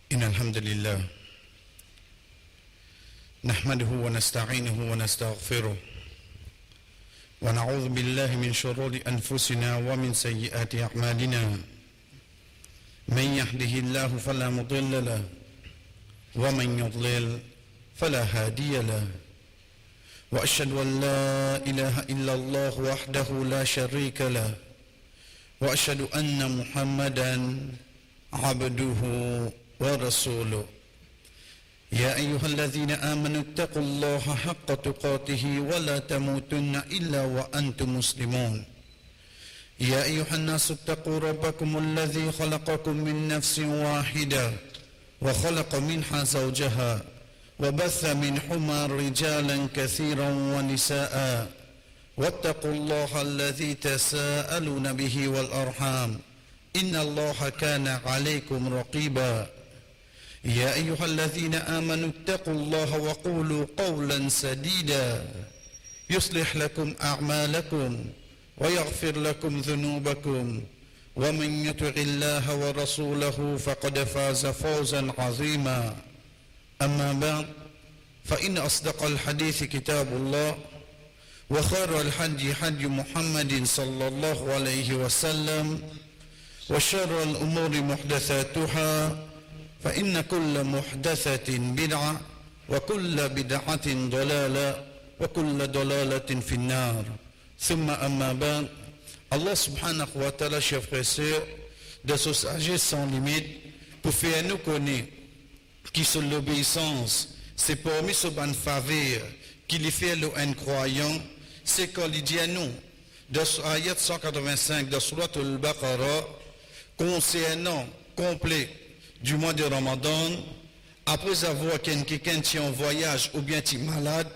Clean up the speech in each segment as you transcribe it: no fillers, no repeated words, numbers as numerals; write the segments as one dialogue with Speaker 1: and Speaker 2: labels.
Speaker 1: إن الحمد لله نحمده ونستعينه ونستغفره ونعوذ بالله من شرور أنفسنا ومن سيئات أعمالنا من يهده الله فلا مضل له ومن يضلل فلا هادي له وأشهد أن لا إله إلا الله وحده لا شريك له وأشهد أن محمدا عبده ورسوله يا أيها الذين آمنوا اتقوا الله حق تقاته ولا تموتن إلا وأنتم مسلمون يا أيها الناس اتقوا ربكم الذي خلقكم من نفس واحدة وخلق منها زوجها وبث منهما رجالا كثيرا ونساء واتقوا الله الذي تساءلون به والأرحام إن الله كان عليكم رقيبا يا أيها الذين آمنوا اتقوا الله وقولوا قولا سديدا يصلح لكم أعمالكم ويغفر لكم ذنوبكم ومن يطع الله ورسوله فقد فاز فوزا عظيما أما بعد فإن أصدق الحديث كتاب الله وخير الحدي حدي محمد صلى الله عليه وسلم وشر الأمور محدثاتها فإن كل محدثة بدعة وكل بدعة ضلالة وكل ضلالة في النار ثم أما بعد Allah subhanahu wa ta'ala, chers frères et sœurs, de sa sagesse sans limite pour faire nous connaître qui sont l'obéissance, c'est parmi ce ban faveur qui lui fait le croyant, c'est quand il dit à nous de ayat 185 de Surat al-Baqarah concernant complet du mois de Ramadan, après avoir quelqu'un qui est en voyage ou bien qui est malade,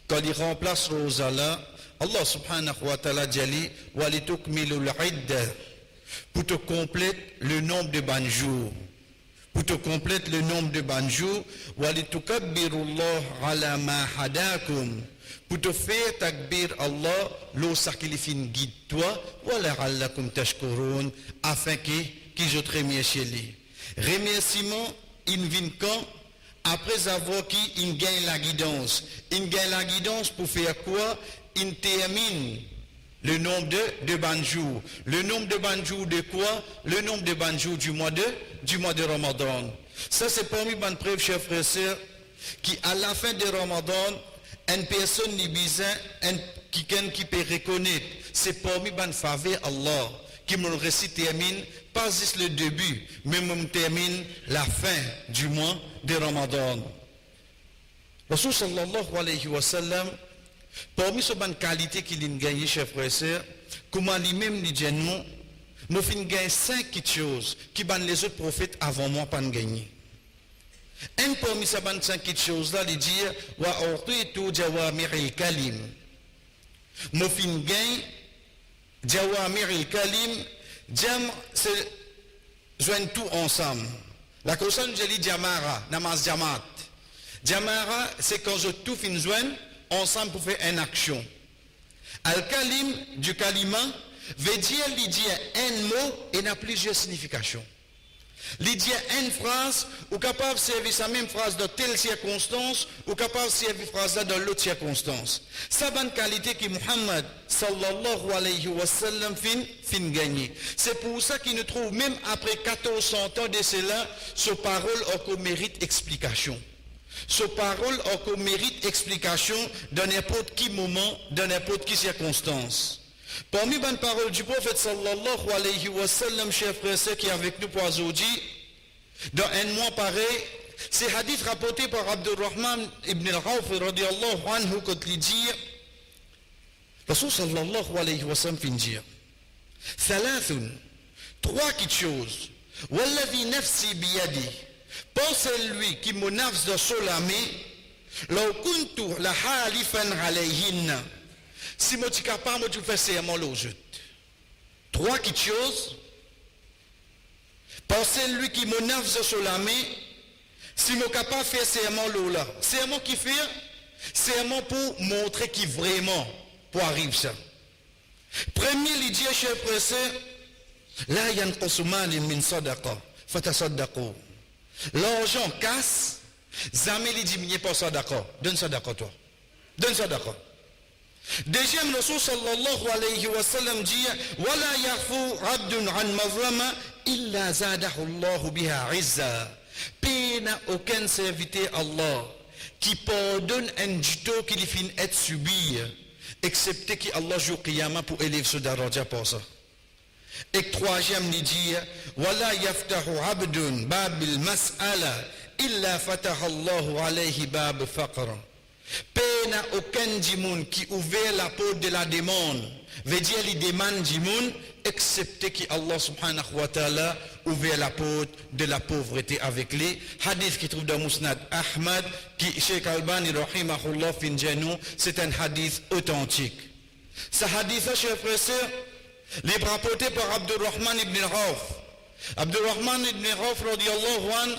Speaker 1: quand il remplace Rosala, Allah subhanahu wa ta'ala dit walitukmilul idda, pour te compléter le nombre de ban jours, pour te compléter le nombre de ban jours, walitukabbirullah ala ma hadakum, pour te faire takbir Allah lorsqu'il guide toi, wala'allakum tashkurun, afin que je te remercie lui. Remerciement, il vient quand? Après avoir qui il gagne la guidance. Il gagne la guidance pour faire quoi? Il termine le nombre de banjours. Le nombre de banjours de quoi? Le nombre de banjours du mois de Ramadan. Ça c'est parmi les preuves, chers frères et sœurs, qui à la fin de Ramadan, une personne n'est besoin, qui peut reconnaître, c'est parmi les faveurs Allah, qui me récite termine, pas juste le début, mais me termine la fin du mois de Ramadan. Rasul sallallahu alayhi wa sallam, parmi ces bonnes qualités qu'il a gagné, chers frères et sœurs, comment lui-même dit nous finissons gagner 5 choses qui les autres prophètes avant moi pas gagné. Un parmi ces bonnes 5 choses là, il dit wa urtitu jawami'il kalim. Nous finissons gagner jawami'il kalim. Jam, c'est joindre tout ensemble. La question je dis jamara, namaz jamat. Jamara, c'est quand je tout fin joindre ensemble pour faire une action. Al-kalim, du kalima, veut dire un mot et n'a plusieurs significations. Il dit une phrase, ou capable de servir sa même phrase dans telle circonstance, ou capable de servir phrase dans l'autre circonstance. C'est bonne qualité que Muhammad sallallahu alayhi wa sallam fin gagné. C'est pour ça qu'il nous trouve, même après 1400 ans de cela, ce parole encore mérite explication. Ce parole encore mérite explication dans n'importe quel moment, dans n'importe quelle circonstance. Parmi les paroles du prophète sallallahu alayhi wa sallam, chers frères et sœurs qui est avec nous pour aujourd'hui, dans un mois pareil, c'est hadith rapporté par Abdurrahman ibn al-Awf radiyallahu anhu quand il dit, Rasul sallallahu alayhi wa sallam fin dire, Thalathun, 3 choses, Walladhi nafsi biyadi, pensez lui qui me nafs de solami, law kuntu la halifan alayhinna, si je suis capable de faire serment aux autres. 3 choses. Pensez lui qui me nafs sur la main. Si je suis capable de faire serment là. Serment qui fait? Serment pour montrer qui vraiment pour arriver ça. Premier l'idée, chers frères, La yanqusu malin min sadaqa fatasaddaqu. L'argent casse, jamais il dit, il pas ça d'accord. Donne ça d'accord, toi. Donne ça d'accord. Deuxième, le Rasul sallallahu alayhi wa sallam dit, Wala yafu abdun an mazlama illa zadahu Allah biha izza. Pays n'a aucun serviteur Allah qui pardonne un juto qui lui finit être subi, excepté qu'Allah joue qiyamah pour élever ce daraja pour ça. Et troisième, il dit, Wala yaftahu abdun babil mas'ala illa fataha Allahu alayhi bab faqr. Pays n'a aucun djimoun qui ouvre la porte de la demande, veut dire les demandes djimoun, excepté qu'Allah subhanahu wa ta'ala ouvre la porte de la pauvreté avec les hadiths qui trouvent dans Musnad Ahmad, qui Sheikh Albani rahimahullah fin genou, c'est un hadith authentique. Ce hadith, chers frères et sœurs, libre rapporté par Abdurrahman ibn Rauf. Abdurrahman ibn Rauf radiyallahu anhu,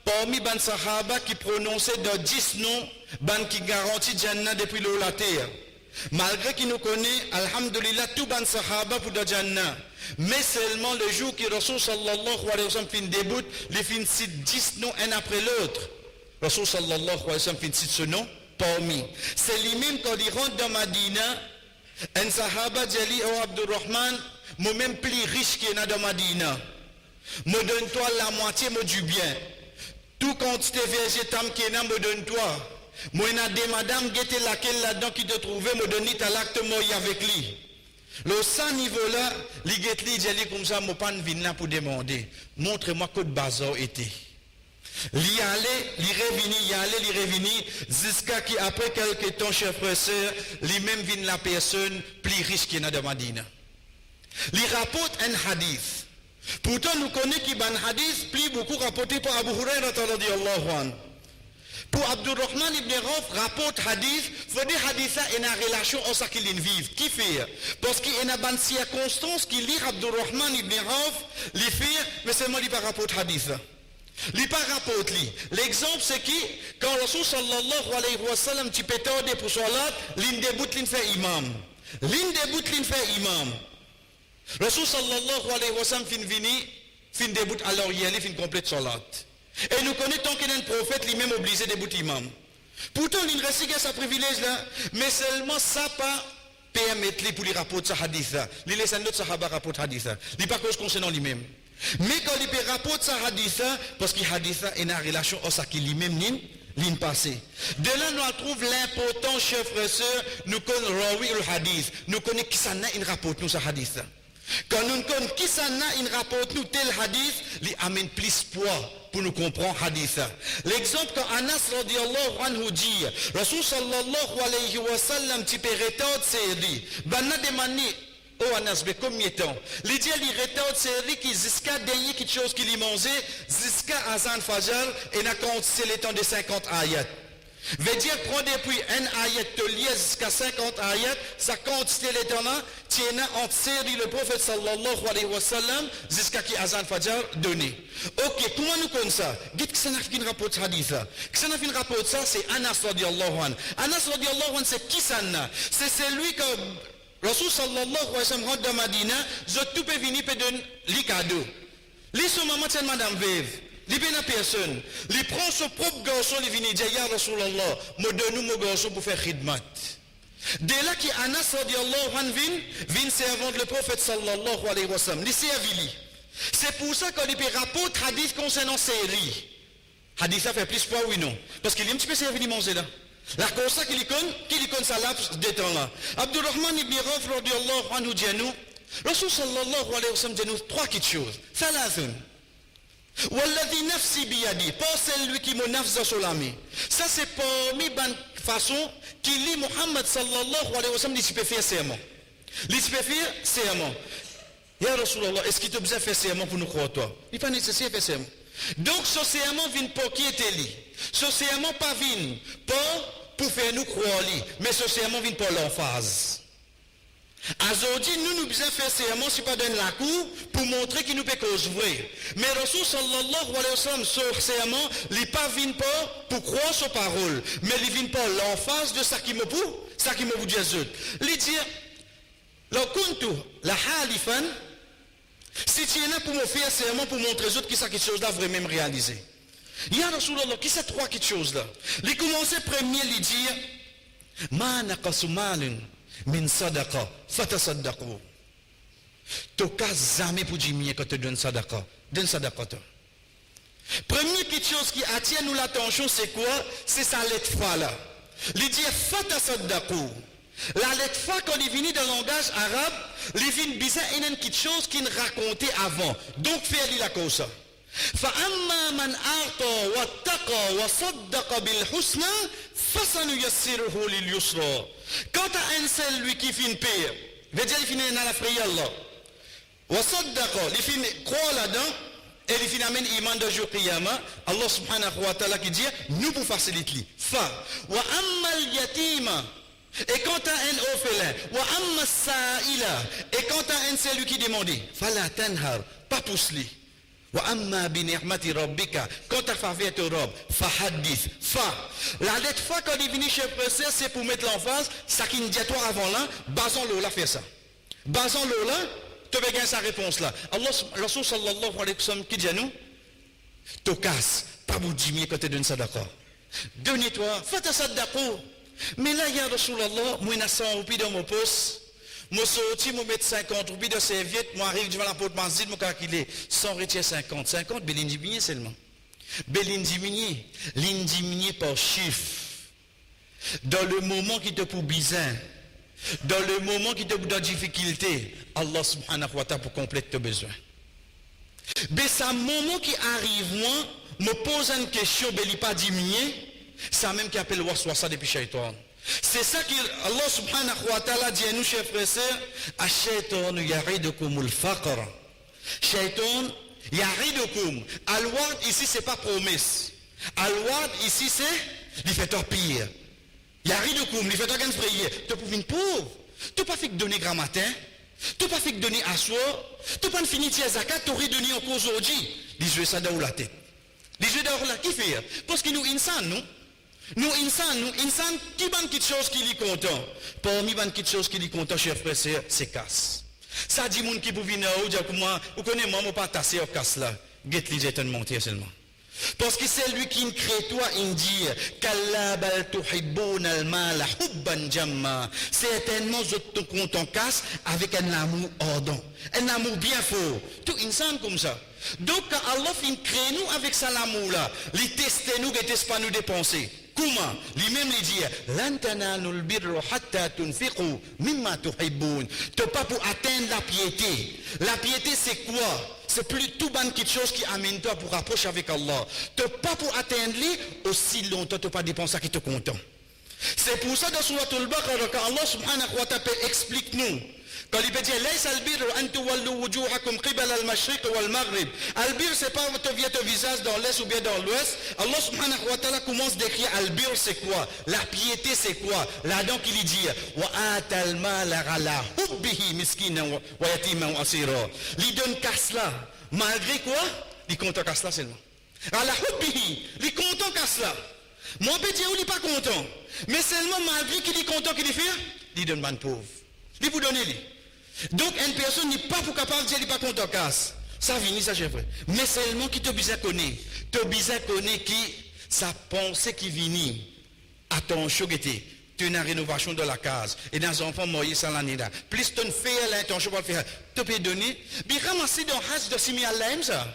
Speaker 1: parmi les sahaba qui prononçaient dans 10 noms, ban qui garantit Jannah depuis l'eau la terre. Malgré qu'il nous connaît, alhamdulillah, tout ban sahaba pour le Jannah. Mais seulement le jour que Rasul sallallahu alayhi wa sallam fin débute, les fin cite 10 noms un après l'autre. Rasul sallallahu alayhi wa sallam fin cite ce nom parmi. C'est lui-même quand il rentre dans Madina, un sahaba dit au Abdurrahman, moi même plus riche qu'il y en a dans Madina. Me donne-toi la moitié du bien. Tout quantité végétale qui est là, me donne-toi. Moi, il y a des madames qui étaient là-dedans qui te trouvaient, me donne ta l'acte moi avec lui. Le sang niveau-là, les guetteli, j'ai comme ça, moi pas venir là pour demander. Montre-moi que de bazar était. L'y aller, l'y revenir, jusqu'à qui après quelques temps, chers frères et sœurs, lui-même vient la personne plus riche qu'il y en a dans Madina. Il rapporte un hadith. Pourtant, nous connaissons qu'il y a un hadith plus beaucoup rapporté par Abu Huraira radiyallahu anhu. Pour Abdurrahman ibn Rauf, rapporte hadith, il faut dire hadith ça est en relation à ce qu'il vit. Qui fait? Parce qu'il y a une circonstance qui lit Abdurrahman ibn Rauf, il fait, mais seulement il ne rapporte hadith. Il ne rapporte. L'exemple c'est que quand Rasul sallallahu alayhi wa sallam tu peux t'aider pour salat, l'in début l'in fait imam. Rasul sallallahu alayhi wa sallam fin début alors il fin complète salat. Et nous connaissons qu'il y a un prophète lui-même obligé de débouter imam. Pourtant, il reste ce privilège-là, mais seulement ça pas permettre pour les rapporter ce hadith-là. Il laisse un autre sahaba rapporter hadith-là. Il n'est pas cause concernant lui-même. Mais quand il peut rapporter ce hadith-là, parce que hadith-là est en relation à ce qu'il lui-même ligne passée. De là, nous trouvons l'important, chers frères et sœurs, nous connaissons Rawi al-Hadith. Nous connaissons qui ça n'a une rapporte nous ce hadith-là. Quand nous connaissons qui ça n'a une rapporte nous tel hadith, il amène plus poids pour nous comprendre hadith. L'exemple quand Anas radiyallahu anhu dit, Rasul sallallahu alayhi wa sallam tu peux retarder série. Banna demandé oh Anas mais combien de temps? Il dit il retarde série qui jusqu'à dernier quelque chose qu'il mangeait jusqu'à azan fajr et n'a compté le temps de 50 ayats. Veut dire prendre depuis un ayat te lier jusqu'à 50 ayats, ça quantité le temps là, tiens en série le prophète sallallahu alayhi wa sallam jusqu'à qui azan fajr donné. Ok, comment nous connaissons ça? Dites que ça n'a pas rapport de hadith là. Que ça n'a pas rapport de ça, c'est Anas radiyallahu anhu. Anas radiyallahu anhu c'est qui ça n'a? C'est celui que Rasul sallallahu alayhi wa sallam rentre dans Madina, je tout peut venir pour donner les cadeaux. Les son maman tiens madame veuve. Il n'y a personne. Il prend son propre garçon, il vient dire, Ya Rasulallah, me donne mon garçon pour faire khidmat. Dès là qu'Anas radiallahu anhu vient servant le prophète sallallahu alayhi wa sallam, il servit. C'est pour ça qu'on peut rapporter hadith concernant série. Hadith ça fait plus poids, oui non. Parce qu'il y a un petit peu servi manger là. La cause ça qu'il connaît ça là, des temps là. Abdurrahman ibn Rauf radiallahu anhu dit à nous, Rasul sallallahu alayhi wa sallam dit à nous trois petites choses. Salazun. Walladhi nafsi biyadi, pas celui qui me nafza sur la main. Ça c'est parmi bonne façon qu'il lit Muhammad sallallahu alayhi wa sallam, il peut faire serment. Il peut faire serment. Ya Rasulallah, est-ce qu'il te besoin de faire serment pour nous croire toi? Il n'est pas nécessaire de faire serment. Donc ce serment vient pour qui était lui? Ce serment pas vient pour faire nous croire lui, mais ce serment vient pour l'emphase. Aujourd'hui, nous besoin faire serment, si pas donner la cour, pour montrer qu'il nous peut cause vrai. Mais Rasul sallallahu alayhi wa sallam, ce serment, il n'est pas venu pour croire sur parole, mais il vient pour l'emphase de ça qui me pour dire Jésus. Il dit, la kuntu, la halifan, si tu es là pour me faire serment, pour montrer aux autres que ça quelque chose là vraiment réalisé. Ya Rasulallah, qui c'est trois petites choses là? Il commence premier, il dit, Ma naqasu malin min sadaqa, fatasaddaqu. Toka jamais pour dire quand tu donnes sadaqa. Donne sadaqa. Première petite chose qui attire nous l'attention, c'est quoi? C'est sa lettre fa là. Il dit fatasaddaqu. La lettre fa, quand il vient dans le langage arabe, il vient bizarre une petite chose qu'il racontait avant. Donc faire la cause. فأما من أعطى واتقى وصدق بالحسنى فسنيسره لليسرى. Quant à un seul lui qui fait une paix, veut dire il finit dans la prière Allah. وصدق, il finit croire là-dedans et il finit amène iman de jour qiyamah. Allah subhanahu wa ta'ala qui dit nous pour faciliter. Fa wa amma al-yatima. Et quant à un orphelin, wa amma as-sa'ila, et quant à un celui qui demandait, fala tanhar, pas pousse-lui. Wa amma bi ni'mati rabbika, quand ta faveur te robe, fahadith, fa. La lettre fa quand il vient chez le professeur, c'est pour mettre l'emphase, ça qui nous dit toi avant là, basons-le là, faire ça. Basons-le là, tu veux gagner sa réponse là. Allah, Rasul sallallahu alayhi wa sallam, qui dit à nous, te casse, pas vous dire quand tu donnes ça d'accord. Donnez-toi, faites ça d'accord. Mais là, il y a Rasulallah, moi, je suis 100 roupies dans mon poste. Moi, sorti, je mets 50 roupies de serviette. Moi, j'arrive devant la porte manzil, je calcule 100 retire 50. 50, mais l'individu seulement. Mais l'individu par chiffre. Dans le moment qui te pour bizarre, dans le moment qui te pour de difficulté, Allah subhanahu wa ta'ala pour compléter tes besoins. Mais c'est un moment qui arrive, moi, me pose une question, mais il n'est pas diminué. C'est même qui appelle waswasa depuis shaitan. C'est ça que Allah subhanahu wa ta'ala dit à nous, chers frères et sœurs, Ash-shaytan yaridukumul faqr. Shaitan yaridukum. Al-wad ici c'est pas promesse. Al-wad ici c'est il fait toi pire. Yaridukum, il fait toi gagne frère. Tu peux une pauvre. Tu pas fait que donner grand matin. Tu pas fait que donner à soir. Tu pas fini tes zakat, tu aurais donné encore aujourd'hui. Les jeux ça dans la tête. Les jeux dans la qui fait parce que nous insan nous Nous, insan, qui ban quelque chose qui est content? Parmi ban quelque chose qui est content, chers frères, c'est casse. Ça dit, moun qui peut venir, ou dire que moi, vous connaissez, moi, je pas tasser au casse là. Get li j'ai monté seulement. Parce que c'est lui qui crée toi, il dit, Kalla bal tuhibbun al-mal hubban jamma. Certainement, je te content casse avec un amour ardent. Un amour bien fort. Tout insan comme ça. Donc, quand Allah fin crée nous avec ça l'amour là, il teste nous, il teste pas nous dépenser. Comment? Lui-même il dit lan tanalul birra hatta tunfiqu mimma tuhibbun. Tu pas pour atteindre la piété. La piété c'est quoi? C'est plus tout ban quelque chose qui amène toi pour rapprocher avec Allah. Tu pas pour atteindre lui aussi longtemps tu pas dépenser qui te content. C'est pour ça dans Surah Al-Baqarah quand Allah subhanahu wa ta'ala explique nous quand il peut dire laisse al-birr an tuwallu wujuhakum qibala al-mashriq wal-maghrib. Al-birr c'est pas votre visage dans l'est ou bien dans l'ouest. Allah subhanahu wa ta'ala commence d'écrire al-birr c'est quoi? La piété c'est quoi? Là donc il dit wa atal mal ala hubbihi miskinan wa yatiman wa asira. Il donne casse là malgré quoi? Il compte casse là seulement. Ala hubbihi, il compte casse là. Moi peut dire il n'est pas content. Mais seulement malgré qu'il est content qu'il fait, il donne man pauvre. Il vous donne lui. Donc une personne n'est pas pour capable de dire qu'il n'est pas content casse. Ça vient, ça c'est vrai. Mais seulement qui te bizarre connaît. Te bizarre connaît qui sa pensée qui vient. Attention que tu as une rénovation de la case. Et dans les enfants moyens ça l'année là. Plus tu fais l'intention pour faire. Tu peux donner. Mais ramasser dans Hajj de 6 000 ça.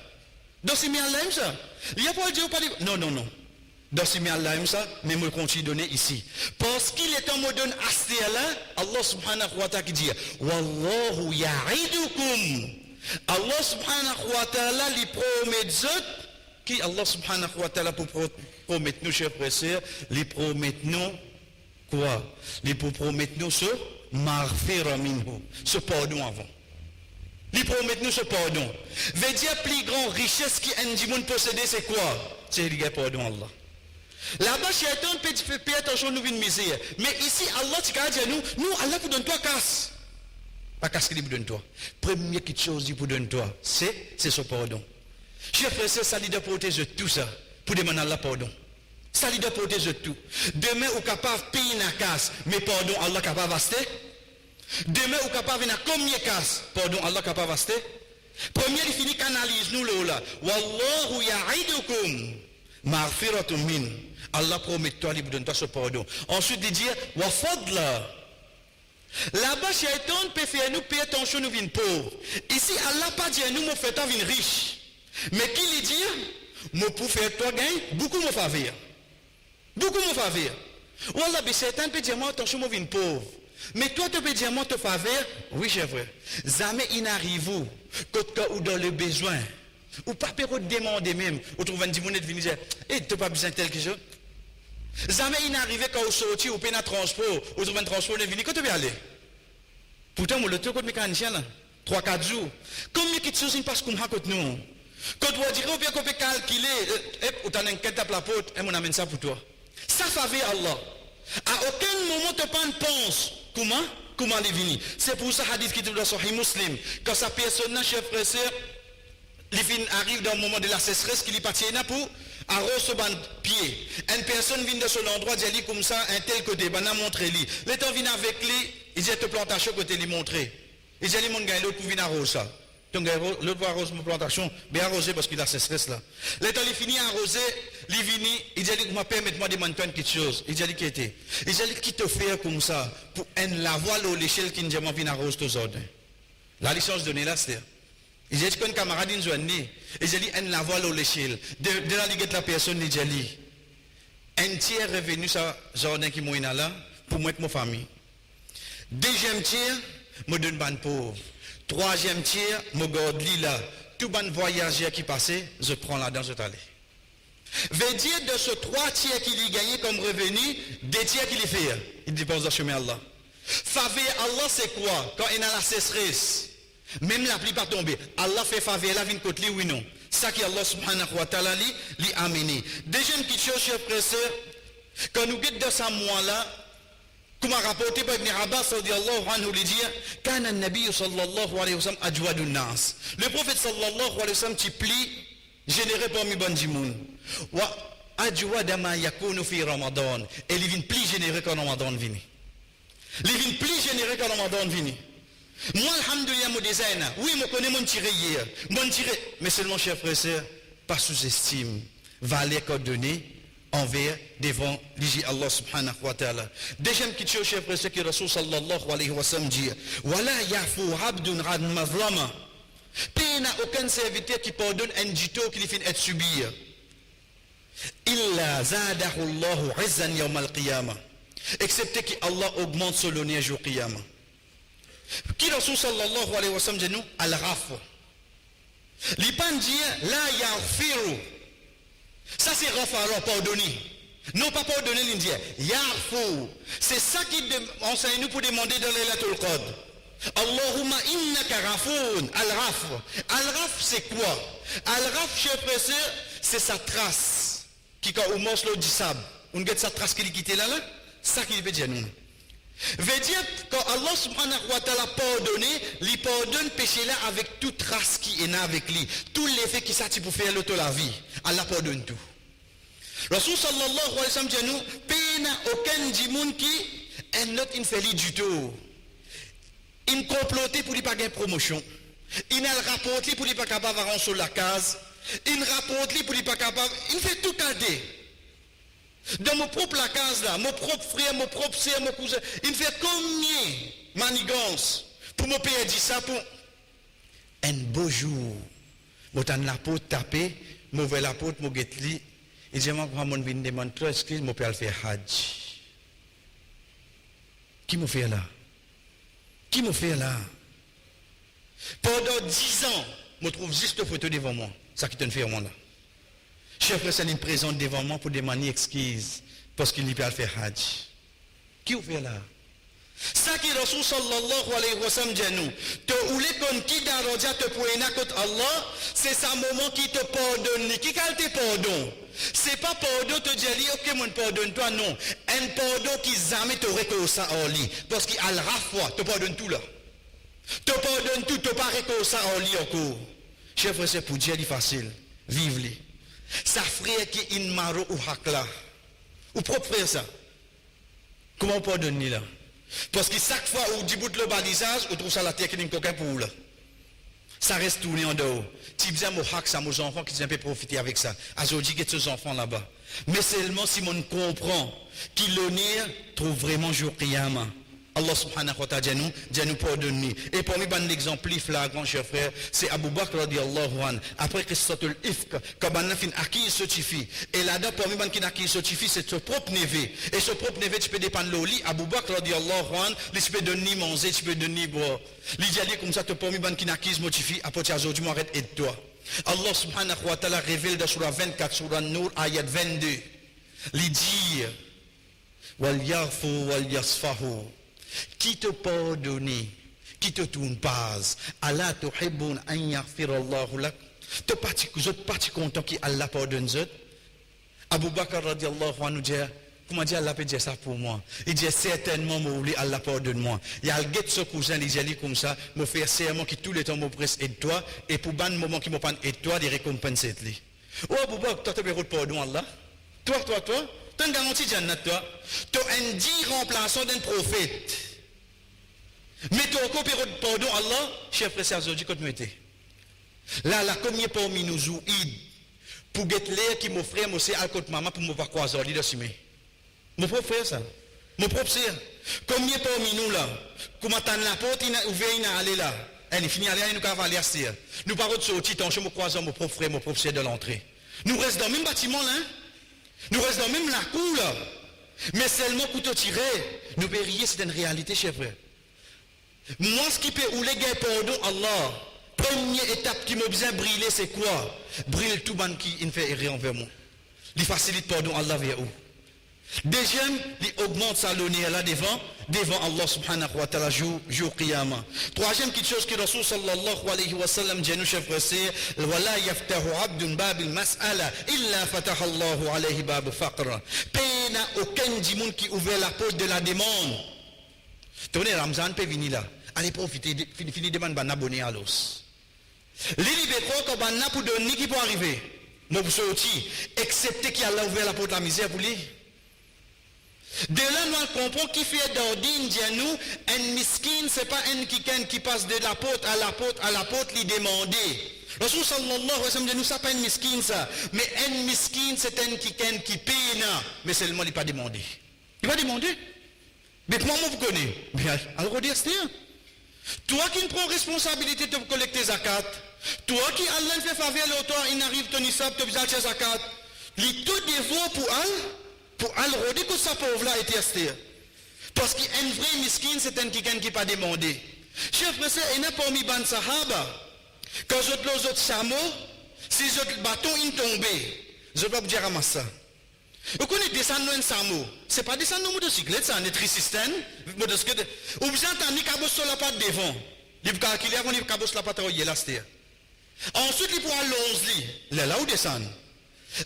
Speaker 1: Dans 6 000 ça. Il n'y a pas de dire pas de... Non. Dans ce cas ça, mais je continue de donner ici. Parce qu'il est en mode astéala, Allah subhanahu wa ta'ala qui dit Wallahu ya'idukum. Allah subhanahu wa ta'ala lui promet qui Allah subhanahu wa ta'ala pour promettre nous, chers frères et sœurs, lui promet nous quoi? Lui promet nous ce marfira minhu, ce pardon avant. Lui promet nous ce pardon. Veut dire plus grande richesse qui un du monde posséder, c'est quoi? C'est le pardon Allah. Là-bas, Shaitan peut attention nous une misère. Mais ici, Allah dit à nous, Allah vous donne toi casse. Pas casse qu'il vous donne toi. Première petite chose qu'il vous donne toi, c'est ce pardon. Chers frères, ça lui doit protéger tout ça. Pour demander Allah pardon. Ça lui doit protéger tout. Demain, vous êtes capable de payer une casse, mais pardon, Allah est capable d'acheter. Demain, vous êtes capable de combien de casse, pardon, Allah est capable d'acheter. Premier, il finit canalise nous là. Wallahu ya'idukum. Maghfiratun min. Allah promet toi, il donne toi ce pardon. Ensuite, il dit, wa fadla. Là-bas, Shaitan peut faire nous payer attention, nous vînes pauvres. Ici, Allah pas dit nous, mon fait toi vînes riche. Mais qui lui dit, moi pour faire toi gagner, beaucoup mon faveur. Beaucoup mon faveur. Wallah, mais Shaitan peut dire moi, attention, moi vînes pauvre. Mais toi, tu peux dire moi, te faveur. Oui, j'ai vrai. Jamais il n'arrive où, ou dans le besoin. Ou pas peut demander même. Ou trouve un dimonet de venir dire, tu n'as pas besoin de quelque chose. Jamais il n'arrive quand vous sortez ou peine à transport, ou trouve un transport de venir, quand tu veux aller. Pourtant, moi, le truc de mécanicien, 3-4 jours. Combien de choses passent comme ça contre nous? Quand tu vas dire, on peut calculer, ou tu as une quête à la porte, et on amène ça pour toi. Ça faveur Allah. À aucun moment, tu ne penses, comment les venir. C'est pour ça, hadith qui est dans Sahih Muslim, quand sa personne, chef frère, il arrive dans le moment de la sécheresse, qu'il y partit pour arroser ce banc pied. Une personne vient de son endroit, dit comme ça, un tel côté, ben a montré lui. Le temps vient avec lui, il dit te plantation côté lui montrer. Il dit mon gars l'autre pour venir arroser ça. Donc l'autre va arroser ma plantation, bien arroser parce qu'il a sécheresse là. Le temps il finit à arroser, il vient, il dit permettez-moi de demander quelque chose. Il dit qui était. Il dit qui te fait comme ça pour la voile ou l'échelle qui ne vient arroser tous ordres. La licence donnée là c'est. Il dit qu'un camarade nous a dit, il dit la voile ou l'échelle. De la ligue de la personne, il dit un tiers revenu sur jardin qui m'a là pour moi et ma famille. Deuxième tiers, me donne ban pauvre. Troisième tiers, me garde li là. Tout ban voyageur qui passait, je prends là-dedans, je t'allais. Veut dire de ce 3 tiers qu'il a gagné comme revenu, 2 tiers qu'il a fait. Il dépense dans le chemin Allah. Faveur Allah c'est quoi? Quand il a la sécheresse. Même la pluie pas tomber. Allah fait faveur, la vine côté oui non. Ça qui Allah subhanahu wa ta'ala li amené. Deuxième petite chose, chers frères et sœurs, quand nous guettons dans ce mois-là, comme a rapporté par Ibn Abbas radiyallahu anhu, il dit, kana an-nabiy sallallahu alayhi wa sallam ajwadun nas. Le prophète sallallahu alayhi wa sallam qui plie, généré parmi bandi moun. Wa ajwada ma yakunu fi Ramadan. Et il vient plus généré quand Ramadan vient. Il vient plus généré quand Ramadan vient. Moi, alhamdoulilah, mon designer, oui, je connais mon tiré hier, mon tiré, mais seulement, chers frères et sœurs, pas sous-estime, valeur coordonnée envers, devant, l'Iji Allah subhanahu wa ta'ala. Deuxième petite chose, chers frères et sœurs, que Rasul sallallahu alayhi wa sallam dit, Wala yafu abdun rad mazlama. Pays n'a aucun serviteur qui pardonne un dito qu'il finit être subir. Illa zadahu Allahu izzan yawm al-qiyamah. Excepté qu'Allah augmente son honneur jour qiyamah. Qui Rasul sallallahu alayhi wa sallam dit nous al-raf. L'Ipan dit la yaghfiru. Ça c'est rafara pardonner. Non pas pardonner l'Indien. Yaghfu. C'est ça qui enseigne nous pour demander dans Laylatul Qadr. Allahumma innaka ghafoun. Al-raf. Al-raf c'est quoi? Al-raf chers frères et sœurs, c'est sa trace qui quand on mange l'eau du sable. On regarde sa trace qu'il quitté là. Ça qui veut dire nous. Veut dire quand Allah subhanahu wa ta'ala pardonné, il pardonne péché là avec toute race qui est là avec lui. Tout l'effet qui s'attire pour faire l'auto la vie. Allah pardonne tout. Rasul sallallahu alayhi wa sallam dit nous, pays n'a aucun djimoun qui est notre infélie du tout. Il complote pour lui pas gagner promotion. Il a le rapport pour lui pas capable de sur la case. Il rapporte pour lui pas capable. Il fait tout cadet. Dans mon propre la case là, mon propre frère, mon propre sœur, mon cousin, il fait combien manigances pour me payer ça pour un beau jour. Je vais la peau taper, je vais la peau, je vais li. Il dit, moi, je vais demander toi, est-ce que je peux faire Hajj? Qui me fait là? Qui me fait là? Pendant 10 ans, je trouve juste une photo devant moi. Ça qui te fait au monde là. Chef frère, c'est présente devant moi pour demander excuse parce qu'il n'y peut pas faire Hajj. Qui vous fait là? Ça qui Rasul sallallahu alayhi wa sallam dit nous, te oule kon qui darodia te poena contre Allah, c'est ça moment qui te pardonne, qui te pardon. C'est pas pardon te dire ok mon pardonne toi non, un pardon qui jamais te réconcile en lui parce qu'il a le rafwa, te pardonne tout là. Te pardonne tout, te pas réconcile en lui encore. Chef frère, c'est pour dire facile, vive lui. Sa frère qui est in maro ou hakla. Ou propre frère ça. Comment on peut donner là? Parce que chaque fois où on dit bout le balisage, on trouve ça la technique coquin pour là. Ça reste tourné en dehors. Tu dis à aux enfants qui peuvent profiter avec ça. Aujourd'hui, il y a ces enfants là-bas. Mais seulement si on comprend qu'il l'honneur trouve vraiment jour Qiyamah. Allah subhanahu wa ta'ala nous pardonne. Et parmi les exemples flagrants, chers frères, c'est Abu Bakr radiallahu anhu. Après Qissatul Ifk, quand on a fait acquis certifié. Et là-dedans, parmi les qui ont acquis certifié, c'est ce propre neveu. Et ce propre neveu, tu peux dépendre de lui. Abu Bakr radiallahu anhu, tu peux donner manger, tu peux donner boire. Il dit comme ça, parmi les qui ont acquis certifié, après aujourd'hui, m'arrête et toi. Allah subhanahu wa ta'ala révèle dans Surah 24, Surah Nur, ayat 22. Il dit, wal yarfu wal yasfahu. Qui te pardonne, qui te tourne pas, Allah tuhibbun an yaghfirallahu lak. Vous êtes parti content qu'Allah pardonne vous. Abu Bakr radiallahu anhu dit, comment dire Allah peut dire ça pour moi? Il dit certainement moi oublie Allah pardonne moi. Il y a le guet ce cousin il dit comme ça, me faire serment qui tout le temps me presse aide toi et pour ban moment qui me prend aide toi des récompenses lui. Oh Abu Bakr toi te pardon Allah. Toi tu as garanti Jannat toi. Tu as un dit remplaçant d'un prophète. Mais tu as copié pardon Allah, chef frère aujourd'hui quand nous étions. Là, combien parmi nous ou id pour get l'air qui m'offrait moi c'est à côté maman pour me pas croiser lui dessus. Mon propre frère ça. Mon propre sœur. Combien parmi nous là, comment t'as la porte il ouvert il aller là. Elle finit aller nous cavaler astir. Nous pas sortir tant je me croise mon propre frère, mon propre sœur de l'entrée. Nous restons dans le même bâtiment là. Nous restons dans même la cour là. Mais seulement couteau tiré, nous périer c'est une réalité chers frères. Moi ce qui peut ou les gars pardon Allah. Première étape qui m'a besoin briller c'est quoi? Brille tout ban qui il fait errer envers moi. Il facilite pardon Allah vers où? Deuxième, il augmente sa l'honneur là devant Allah subhanahu wa ta'ala jour Qiyamah. Troisième quelque chose que Rasul sallallahu alayhi wa sallam dit à nous chers frères c'est wala yaftahu abdun babil mas'ala illa fataha Allahu alayhi bab faqr. Pena aucun dimoun qui ouvre la porte de la demande. Tenez Ramzan peut venir là. Allez profiter fini demande ban abonné à l'os. Les libéraux quand ban pour donner qui peut arriver. Moi pour sortir excepté qu'il a ouvert la porte de la misère pour lui. De là, nous comprenons qui fait d'ordine, nous, un miskin, ce n'est pas un qui passe de la porte à la porte à la porte, lui demander. Rasul sallallahu alayhi wa sallam dit, nous, ça pas un miskin, ça. Mais un miskin, c'est un qui paye, mais seulement il n'est pas demandé. Il va demander. Mais comment vous connaissez? Bien, alors on dit, c'est toi qui prends responsabilité de collecter zakat, toi qui Allah fait faveur l'autre, il n'arrive ton isab, tu as besoin de zakat, il tout dévore pour aller que sa pauvre là était resté. Parce qu'un vrai miskin, c'est un qui n'a pas demandé. Chef frère, il n'y a pas mis ban sahaba. Quand les autres chameaux, si les autres bâtons ils tombent, je ne vais pas vous dire à ça. Vous connaissez descendre un samo. Ce n'est pas descendre une motocyclette, c'est un trisystème. Ou vous entendez cabos sur la patte devant. Il faut calculer avant de cabos sur la patte là. Ensuite, il pourra l'onze. Là où descendre.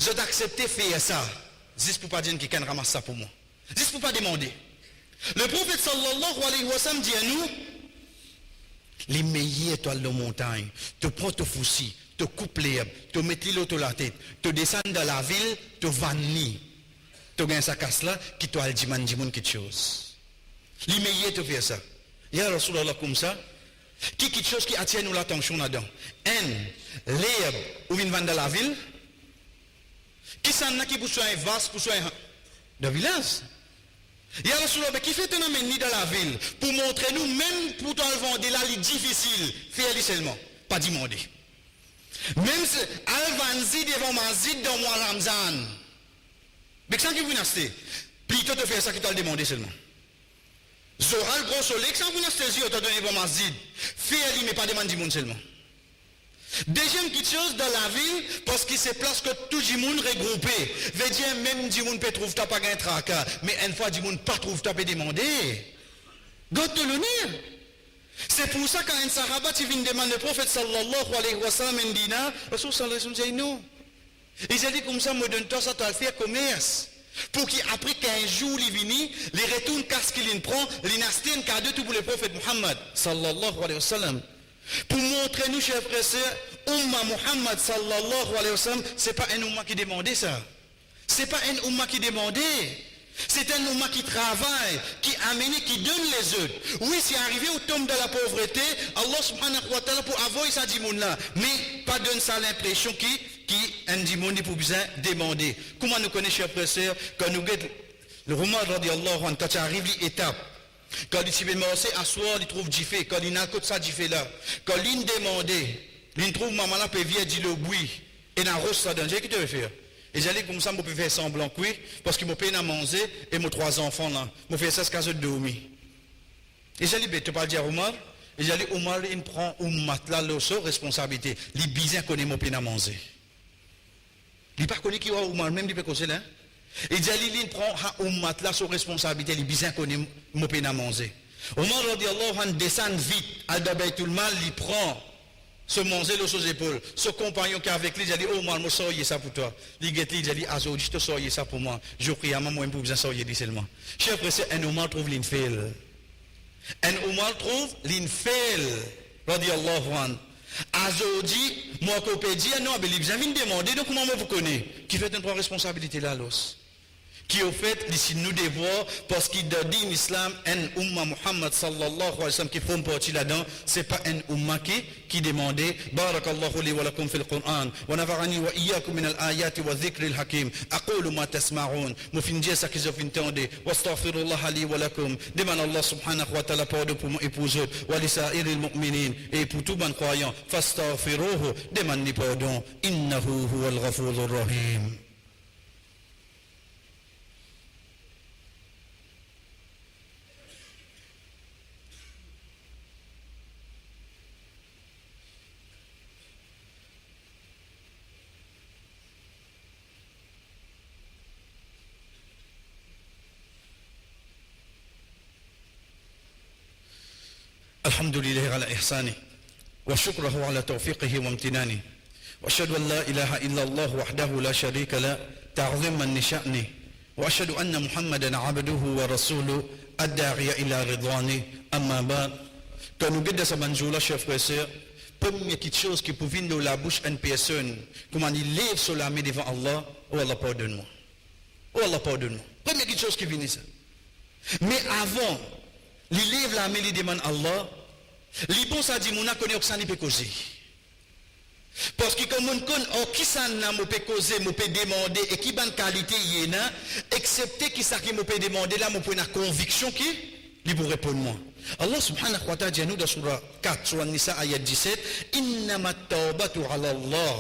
Speaker 1: Je vais accepter de faire ça. Juste pour pas dire qu'il can ramasse ça pour moi. Juste pour pas demander. Le prophète sallallahu alayhi wa sallam dit à nous, les meilleures étoiles de montagne, te prends te foussi, te coupe l'herbe, te mets l'eau sur la tête, te descends dans la ville, te vannis. Tu gagnes sa casse là, qui te a dit quelque chose. Les meilleures te fait ça. Il y a Rasulallah comme ça, qui quelque chose qui attire nous l'attention là-dedans. L'herbe, où vient vendre dans la ville, qui s'en a qui pour soigner vaste, pour soigner de village. Il y a Rasulallah qui fait un amène dans la ville pour montrer nous, même pour t'en vendre là, il est difficile, faire seulement, pas demander. Même si Al-Vanzi devant Mazid dans moi Ramzan, mais sans que vous n'achetez, plutôt te faire ça qui t'a demandé seulement. Zora le gros soleil, sans vous n'achetez, on t'a donné pour Mazid, faire mais pas demander du monde seulement. Deuxième petite chose dans la ville, parce qu'il se place que tout le monde regroupé. Veut dire même du monde peut trouver pas un tracas, mais une fois du monde pas trouve pas peut demander. God de l'honneur. C'est pour ça quand un sahaba qui vient demander le prophète sallallahu alayhi wa sallam un dinar, le Rasul sallallahu alayhi wa sallam dit non. Il a dit comme ça, moi donne toi ça, tu vas faire commerce. Pour qu'après 15 jours, il vienne, les retourne casque qu'il prend, il n'achète un cadeau tout pour le prophète Muhammad sallallahu alayhi wa sallam. Pour montrer nous, chers frères et sœurs, Umma Muhammad sallallahu alayhi wa sallam, ce n'est pas un Umma qui demandait ça. Ce n'est pas un Umma qui demandait. C'est un homme qui travaille, qui amène, qui donne les autres. Oui, c'est arrivé au tombe de la pauvreté, Allah subhanahu wa ta'ala pour avoir ça dit là, mais pas donne ça l'impression qui un dimoni pour bien demander. Comment nous connaissons, chers frères et sœurs, quand nous guettons le Omar radiallahu anhu, quand tu arrives l'étape, quand il s'est commencé à soir, il trouve Jifé, quand il n'a que ça Jifé là, quand il demande, il trouve maman là, peut venir dire le bruit, et dans rose ça danger, qu'est-ce que tu veux faire? Et j'allais comme ça, je peux faire semblant, oui, parce que mon père a mangé, et mes 3 enfants là, je fais ça, c'est de dormir. Et j'allais, tu peux pas dire Omar, et j'allais, Omar, il prend un matelas, la responsabilité, il bizarre connaît mon père a mangé. Il pas connaît qui va Omar, même il peut causer là. Et j'allais, il prend un matelas, sa responsabilité, il bizarre connaît mon père a mangé. Omar, radiallahu anhu, descend vite, al-Dabaï tout le mal, il prend. Se manger le sur épaules. Ce compagnon qui est avec lui, il a dit, oh, moi, je sors ça pour toi. Il a dit, ah, je te sors ça pour moi. Je prie à moi, pour vous sortir seulement. Cher frère, un homme trouve l'infel. Un homme trouve l'infel. Radiallahu anhu. Azodi, moi, qu'on peut dire, non, mais il vient de demander, donc comment vous connaissez? Qui fait une responsabilité là, l'os? Qui au fait, ici nous devons, parce qu'il dit l'islam, un umma Muhammad sallallahu alayhi wa sallam qui font partie là-dedans, c'est pas un umma qui demandait, barakallahu li wa lakum fil Qur'an, wa nafarani wa iyyakum min al-ayati wa dhikri al-hakim, aqulu ma tasma'un, mufinjia sa qu'ils ont entendu, wa astaghfirullah li wa lakum, demande Allah subhanahu wa ta'ala pardon pour moi et pour eux, wa li sa'iril mu'minin, et pour tout bon croyant, fastaghfiruhu, demande pardon, innahu huwal ghafurur rahim. الحمد لله على إحسانه وشكره على توفيقه وامتنانه وأشهد أن لا إله إلا الله وحده لا شريك له تعظيما لشأنه وأشهد أن محمدا عبده ورسوله الداعي إلى رضوانه أما بعد quand nous guidons sa banjoula chers frères et sœurs première petite chose qui peut venir de la bouche d'une personne comment il lève sur la main devant Allah oh Allah pardonne-moi oh Allah pardonne-moi première petite chose qui vient ça mais avant il lève la main il demande Allah les bons ça dit mon a connaît que ça ne peut causer parce que comme on connaît qui ça n'a peut causer me peut demander et qui bonne qualité y a excepté qui ça qui me peut demander là me peut une conviction qui il pour répondre moi Allah subhanahu wa ta'ala dit nous dans surah 4 surah Nisa ayat 17 innama tawbatu ala Allah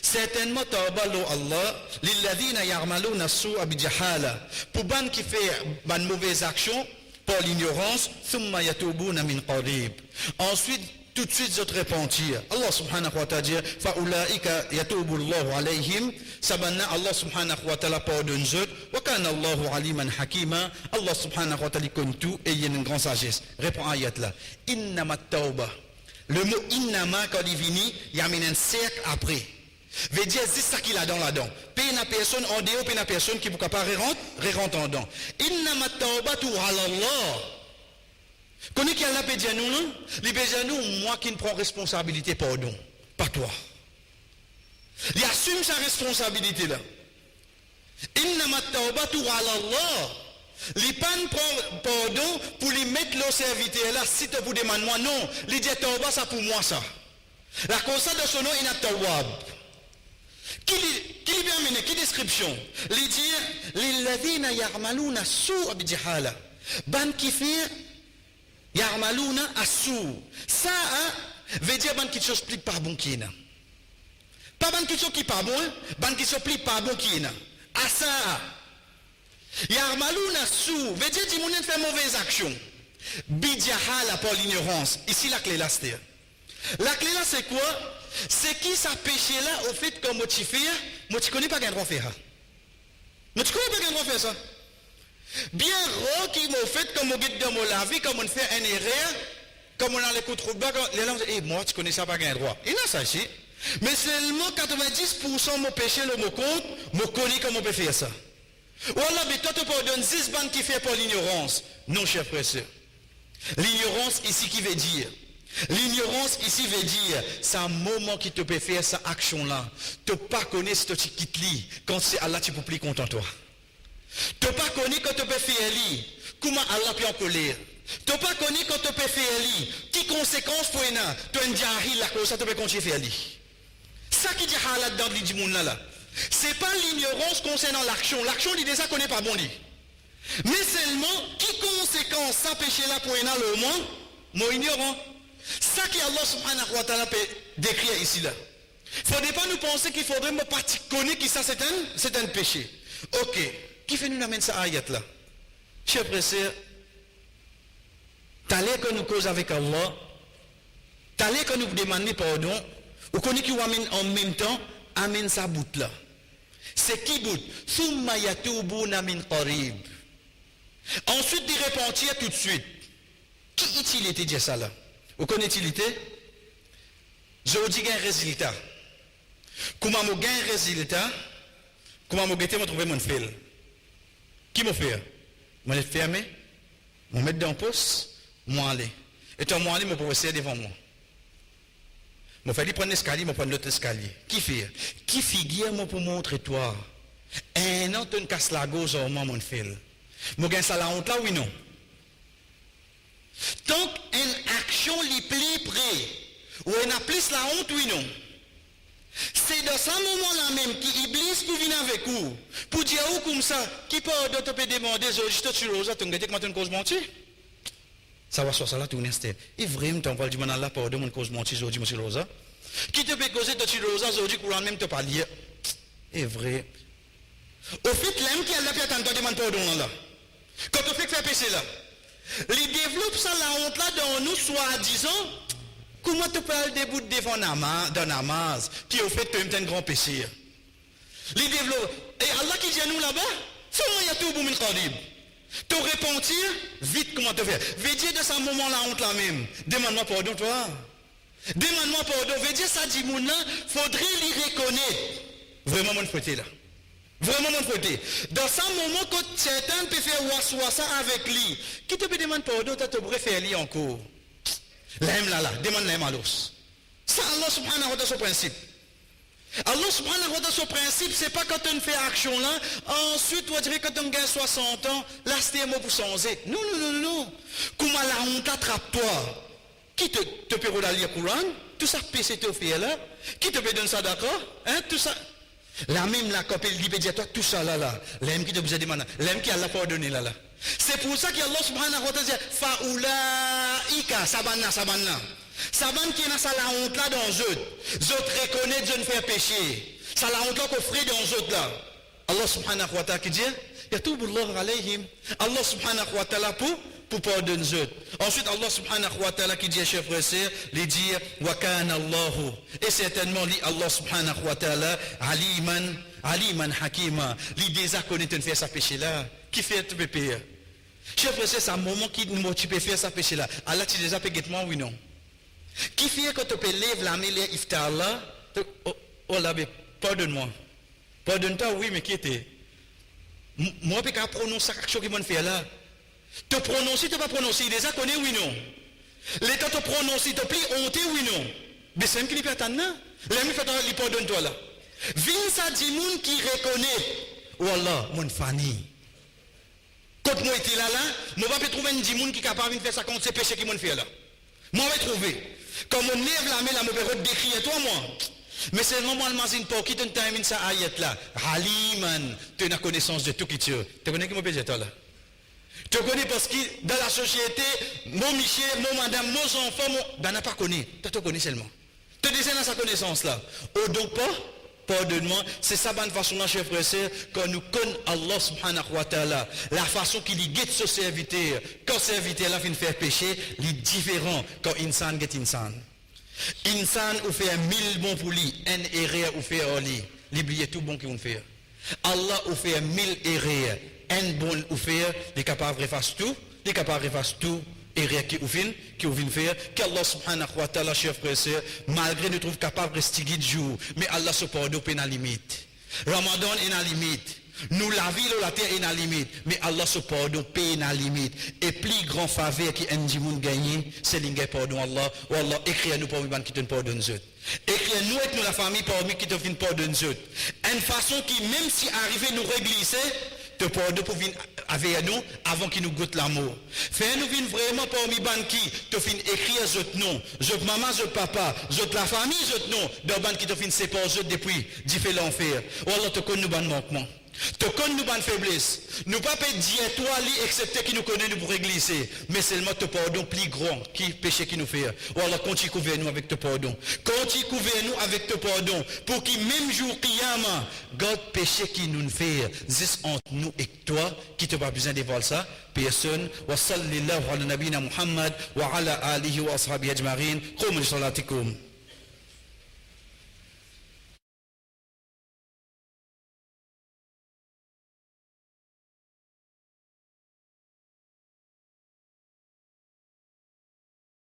Speaker 1: certainement tawba lo Allah lilladhina ya'maluna as-su'a bi jahala pour ban qui fait ban mauvaise action par l'ignorance thumma yatubuna min qarib ensuite tout de suite se repentir Allah subhanahu wa ta'ala dit fa ulaika yatubu Allah alayhim sabanna Allah subhanahu wa ta'ala pardonne eux wa kana Allah aliman hakima Allah subhanahu wa ta'ala connaît tout et il y a une grande sagesse répond ayat là innama tauba le mot innama quand il vient il y a un cercle après veut dire c'est ça qu'il a dans là-dedans paye une personne en dehors paye une personne qui ne peut pas rentre en dedans innama taubatu ala Allah connais qui a la pédia nous non les pédia nous moi qui ne prends responsabilité pardon pas toi il assume sa responsabilité là innama taubatu ala Allah les pas prend pardon pour lui mettre le serviteur là si tu vous demande moi non il dit tauba ça pour moi ça la cause de son nom il a tawab qui lui amène qui description il dit lilladhina ya'maluna su'a bi jahala ban qui fait ya'maluna as-su ça veut dire ban qui chose plus pas bon qui n'a pas ban qui chose qui pas bon ban qui chose plus pas bon qui n'a à ça ya'maluna as-su veut dire dit mon fait mauvaise action bi jahala pour l'ignorance ici la clé là c'est la clé là c'est quoi c'est qui ça péché là au fait comme tu fais moi tu connais pas qu'un droit faire mais tu connais pas qu'un droit faire ça bien rare qui m'a fait comme on guide dans la vie comme on fait un erreur comme on a les coups de bas les gens disent moi tu connais ça pas qu'un droit il a ça ici mais seulement 90% mon péché le me compte me connais comment on peut faire ça voilà mais toi tu pardonnes 10 bandes qui fait pour l'ignorance non cher frère sœur l'ignorance ici qui veut dire l'ignorance ici veut dire c'est un moment qui te peut faire cette action là tu pas connaître ce qui te lit quand c'est Allah tu peux plus content toi Tu pas connu quand tu peux faire li, comment Allah peut en colère. Tu pas connu quand tu peux faire li, qui conséquences pour une tu es un jahil la cause ça tu peux continuer faire li. Ça qui dit halat dans le dit moun là. C'est pas l'ignorance concernant l'action. L'action il déjà connaît pas bon li. Mais seulement qui conséquence ça péché là pour une le monde, moi ignorant. Ça qui Allah subhanahu wa ta'ala peut décrire ici là. Faudrait pas nous penser qu'il faudrait me pas connaître qui ça c'est un péché. OK. Qui fait nous amène ça ayat là? Chers frères et sœurs, t'allez que nous cause avec Allah, t'allez que nous demander pardon, ou connaît qui amène en même temps, amène sa bout là. C'est qui bout? Thumma yatubuna min qarib. Ensuite de repentir tout de suite. Qui utilité dit ça là? Vous connaissez utilité? Je dis un résultat. Comment je gagne un résultat? Comment je trouver mon fil? Qui m'a fait? Je l'ai fermé, je vais mettre dans le poste, je vais aller. Et toi, moi, je vais passer devant moi. Je vais prendre l'escalier, je vais prendre l'autre escalier. Qui fait? Qui figure moi pour montrer toi? Un an, tu ne casses la gauche au moment mon fil. Je gagne ça la honte là, oui, non? Tant qu'une action li plus près, ou elle a plus la honte, oui, non? C'est dans ce moment-là même qui Iblis qui vient avec vous pour dire ou comme ça qui peut d'autres peut demander juste tu l'oses tu ngete comment une cause menti ça va sur ça là tout nesté et vraiment t'en parles du man Allah pardon mon cause menti aujourd'hui monsieur Rosa qui te peut causer tu l'oses aujourd'hui pour même te parler est vrai au fait l'homme qui a la pierre t'entend demander pardon là quand tu fais faire péché là il développe ça la honte là dans nous soi-disant. Comment tu peux aller debout devant dans namaz qui a fait un grand péché? Les développe. Et Allah qui dit à nous là-bas, il y a tout min qarib. Tu repentir, vite comment te faire. Veux dire de ce moment-là, honte la même. Demande-moi pardon, toi. Demande-moi pardon. Veux dire ça, dit mon faudrait l'y reconnaître. Vraiment, mon fouetté là. Vraiment, mon fouetté. Dans ce moment, quand certains peuvent faire ça avec lui, qui te peut demander pardon, tu te faire lui encore. L'aime là, demande l'aime à l'os. Ça, Allah subhanahu wa ta'ala, son principe. Allah subhanahu wa ta'ala, son principe, c'est pas quand on fait action là, ensuite, on dirait quand on gagne 60 ans, là, c'est un mot pour changer. Non, non, non, non. Comment la honte attrape-toi? Qui te peut lire le Coran? Tout ça, PC te fait là. Qui te peut donner ça d'accord? Hein, tout ça. La même là, quand il dit, toi, tout ça là, l'aime qui te vous a demandé, l'aime qui Allah pardonné là. C'est pour ça qu'Allah subhanahu wa ta'ala dit Fa'ulaika sabanna. Saban qui est dans la honte là dans eux. Autres reconnaissent de ne faire péché. Ça la honte là qu'on ferait dans eux là. Allah subhanahu wa ta'ala qui dit Yatubullah alayhim. Allah subhanahu wa ta'ala pour pardonner eux. Ensuite Allah subhanahu wa ta'ala qui dit chers frères et sœurs, les dire Wa kana Allahu. Et certainement li Allah subhanahu wa ta'ala aliman hakima. L'idée à connaître de faire sa péché là. Qui fait tout péché? Chef frère, c'est un moment qui nous tu peux faire ça péché là. Allah tu déjà peut moi oui non. Qui fait que tu peux lever la main iftar là? Oh là pardonne-moi. Pardonne-toi oui mais qui était? Moi peux pas prononcer quelque chose qui m'ont fait là. Te prononcer tu pas prononcer déjà connaît oui non. L'état te prononcer te plie honte oui non. Mais c'est qui peut attendre là. L'ami fait il pardonne-toi là. Vin ça dit moun qui reconnaît. Oh Allah mon Fanny. Quand moi j'étais là, je vais trouver un monde qui est capable de faire ça contre ces péchés qui m'ont fait là. Moi je vais trouver. Quand on lève la main, là, je vais décrire toi, moi. Mais c'est normalement une pour qui te termine ça ayat là. Haliman, tu as une connaissance de tout qui tue. Tu connais qui m'a dit toi là? Tu connais parce que dans la société, mon Michel, mon madame, nos enfants, ben n'a pas connu. Tu connais seulement. Tu disais dans sa connaissance là. Oh donc pas? Pardonne-moi, c'est ça bonne façon là, chers frères et sœurs, quand nous connaissons Allah subhanahu wa ta'ala, la façon qu'il y guette ce serviteur, quand ce serviteur là vient faire péché, il est différent quand insan guette insan. Insan ou fait 1000 bons pour lui, un erreur ou fait en lui, l'oublier tout bon qu'il va faire. Allah ou fait 1000 erreurs, un bon ou faire, il est capable de faire tout, il est capable de faire tout. Et rien qui ouvre faire, qu'Allah subhanahu wa ta'ala, chers frères et sœurs, malgré nous trouve capable de rester de jour, mais Allah se pardonne à la limite. Ramadan est la limite. Nous, la ville ou la terre est la limite. Mais Allah se pardonne à la limite. Et plus grand faveur qui un monde gagné, c'est l'ingé pardon Allah. Ou Allah écrit à nous pour qui te pardonne eux. Écrit à nous et nous la famille parmi qui te pardonne eux. Une façon qui, même si arrivé nous réglisser, te pardon pour venir avec nous avant qu'il nous goûte l'amour. Fais nous venir vraiment parmi ban qui te fin écrire autres noms, autres maman, autres papa, autres la famille, autres noms, dans ban qui te fin séparer depuis différents l'enfer. Ou alors te connaît nous ban manquement. Te connaît nous ban faiblesse. Nous pas peut dire toi li excepté qui nous connaît nous pour glisser, mais seulement te pardon plus grand qui péché qui nous fait. Ou alors continue couvrir nous avec te pardon. Continue couvrir nous avec te pardon pour qu'il même jour qiyama, God péché qui nous fait juste entre nous et toi qui te pas besoin de voir ça. Personne wa sallallahu ala nabina Muhammad wa ala alihi wa ashabihi ajma'in. Qum li salatikum.